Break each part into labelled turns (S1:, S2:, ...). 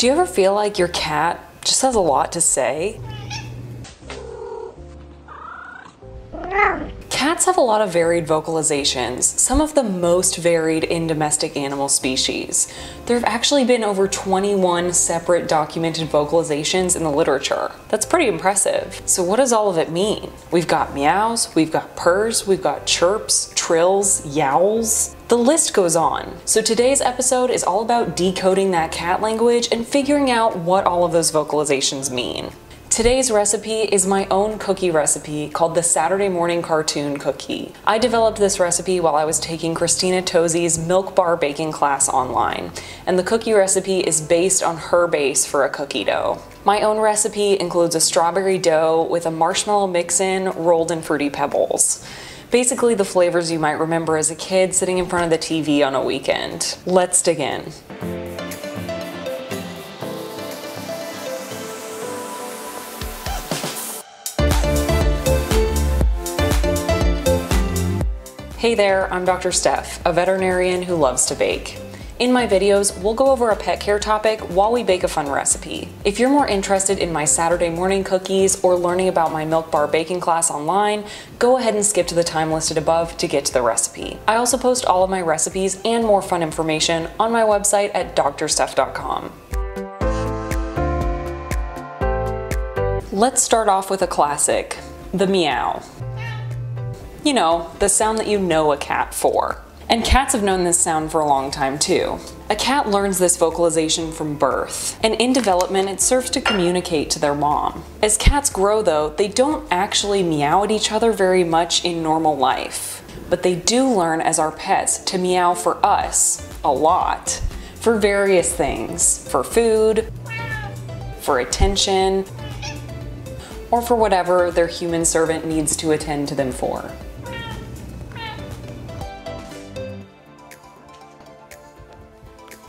S1: Do you ever feel like your cat just has a lot to say? Cats have a lot of varied vocalizations, some of the most varied in domestic animal species. There have actually been over 21 separate documented vocalizations in the literature. That's pretty impressive. So what does all of it mean? We've got meows, we've got purrs, we've got chirps, trills, yowls. The list goes on. So today's episode is all about decoding that cat language and figuring out what all of those vocalizations mean. Today's recipe is my own cookie recipe called the Saturday Morning Cartoon Cookie. I developed this recipe while I was taking Christina Tosi's milk bar baking class online, and the cookie recipe is based on her base for a cookie dough. My own recipe includes a strawberry dough with a marshmallow mix-in rolled in Fruity Pebbles. Basically the flavors you might remember as a kid sitting in front of the TV on a weekend. Let's dig in. Hey there, I'm Dr. Steph, a veterinarian who loves to bake. In my videos, we'll go over a pet care topic while we bake a fun recipe. If you're more interested in my Saturday morning cookies or learning about my milk bar baking class online, go ahead and skip to the time listed above to get to the recipe. I also post all of my recipes and more fun information on my website at drsteph.com. Let's start off with a classic, the meow. You know, the sound that you know a cat for. And cats have known this sound for a long time too. A cat learns this vocalization from birth, and in development it serves to communicate to their mom. As cats grow though, they don't actually meow at each other very much in normal life, but they do learn as our pets to meow for us a lot, for various things, for food, for attention, or for whatever their human servant needs to attend to them for.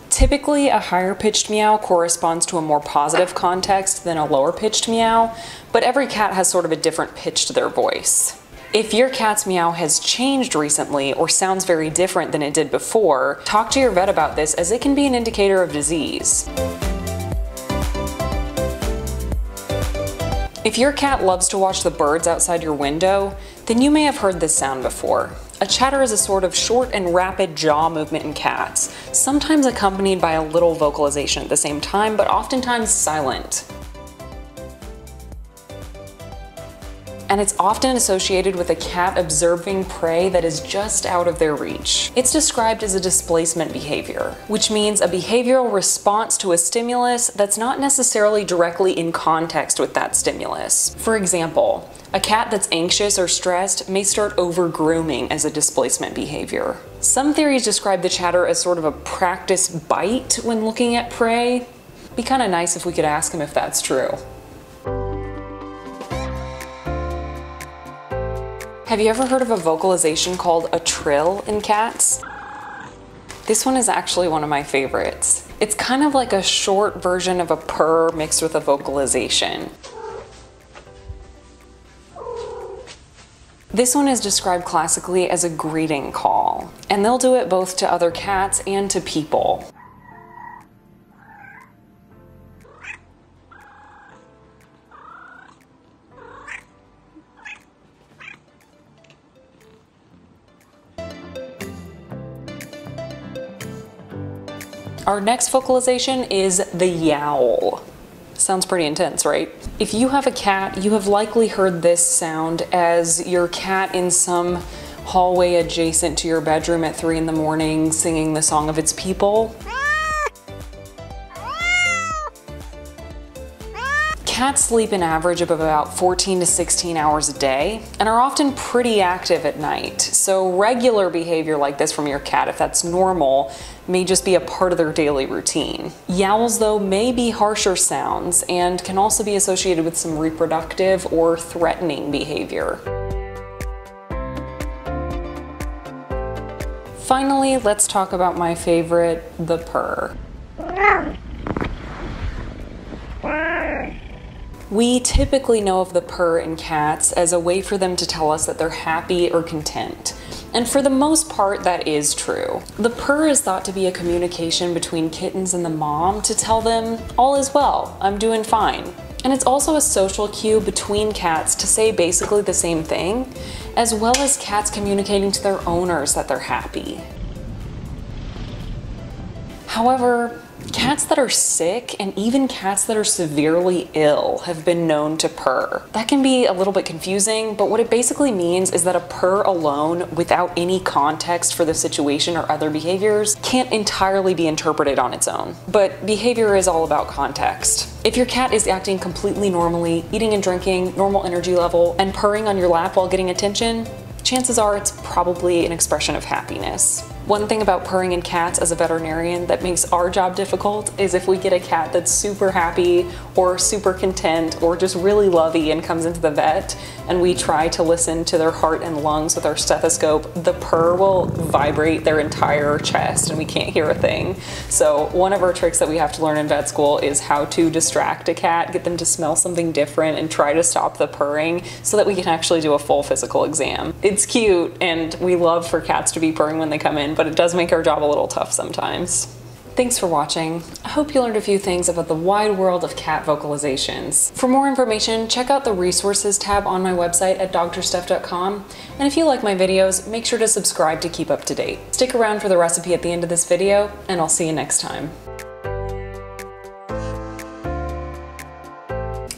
S1: Typically, a higher pitched meow corresponds to a more positive context than a lower pitched meow, but every cat has sort of a different pitch to their voice. If your cat's meow has changed recently or sounds very different than it did before, talk to your vet about this as it can be an indicator of disease. If your cat loves to watch the birds outside your window, then you may have heard this sound before. A chatter is a sort of short and rapid jaw movement in cats, sometimes accompanied by a little vocalization at the same time, but oftentimes silent. And it's often associated with a cat observing prey that is just out of their reach. It's described as a displacement behavior, which means a behavioral response to a stimulus that's not necessarily directly in context with that stimulus. For example, a cat that's anxious or stressed may start over-grooming as a displacement behavior. Some theories describe the chatter as sort of a practice bite when looking at prey. It'd be kind of nice if we could ask him if that's true. Have you ever heard of a vocalization called a trill in cats? This one is actually one of my favorites. It's kind of like a short version of a purr mixed with a vocalization. This one is described classically as a greeting call, and they'll do it both to other cats and to people. Our next vocalization is the yowl. Sounds pretty intense, right? If you have a cat, you have likely heard this sound as your cat in some hallway adjacent to your bedroom at 3 in the morning singing the song of its people. Cats sleep an average of about 14 to 16 hours a day and are often pretty active at night. So regular behavior like this from your cat, if that's normal, may just be a part of their daily routine. Yowls, though, may be harsher sounds and can also be associated with some reproductive or threatening behavior. Finally, let's talk about my favorite, the purr. We typically know of the purr in cats as a way for them to tell us that they're happy or content. And for the most part, that is true. The purr is thought to be a communication between kittens and the mom to tell them, all is well, I'm doing fine. And it's also a social cue between cats to say basically the same thing, as well as cats communicating to their owners that they're happy. However, cats that are sick and even cats that are severely ill have been known to purr. That can be a little bit confusing, but what it basically means is that a purr alone, without any context for the situation or other behaviors, can't entirely be interpreted on its own. But behavior is all about context. If your cat is acting completely normally, eating and drinking, normal energy level, and purring on your lap while getting attention, chances are it's probably an expression of happiness. One thing about purring in cats as a veterinarian that makes our job difficult is if we get a cat that's super happy or super content or just really lovey and comes into the vet and we try to listen to their heart and lungs with our stethoscope, the purr will vibrate their entire chest and we can't hear a thing. So one of our tricks that we have to learn in vet school is how to distract a cat, get them to smell something different and try to stop the purring so that we can actually do a full physical exam. It's cute and we love for cats to be purring when they come in, but it does make our job a little tough sometimes. Thanks for watching. I hope you learned a few things about the wide world of cat vocalizations. For more information, check out the resources tab on my website at drsteph.com. And if you like my videos, make sure to subscribe to keep up to date. Stick around for the recipe at the end of this video, and I'll see you next time.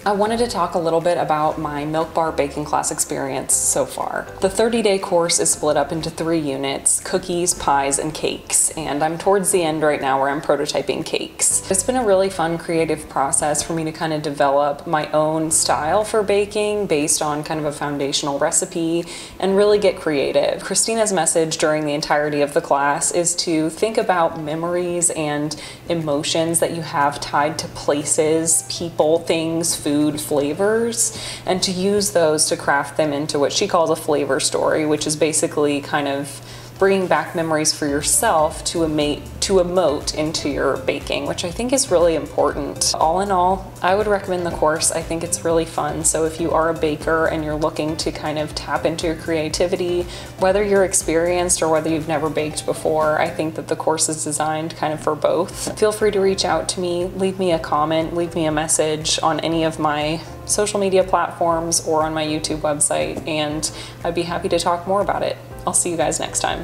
S1: I wanted to talk a little bit about my milk bar baking class experience so far. The 30-day course is split up into 3 units, cookies, pies, and cakes, and I'm towards the end right now where I'm prototyping cakes. It's been a really fun creative process for me to kind of develop my own style for baking based on kind of a foundational recipe and really get creative. Christina's message during the entirety of the class is to think about memories and emotions that you have tied to places, people, things, food, flavors, and to use those to craft them into what she calls a flavor story, which is basically kind of bringing back memories for yourself to emote into your baking, which I think is really important. All in all, I would recommend the course. I think it's really fun. So if you are a baker and you're looking to kind of tap into your creativity, whether you're experienced or whether you've never baked before, I think that the course is designed kind of for both. Feel free to reach out to me, leave me a comment, leave me a message on any of my social media platforms or on my YouTube website, and I'd be happy to talk more about it. I'll see you guys next time.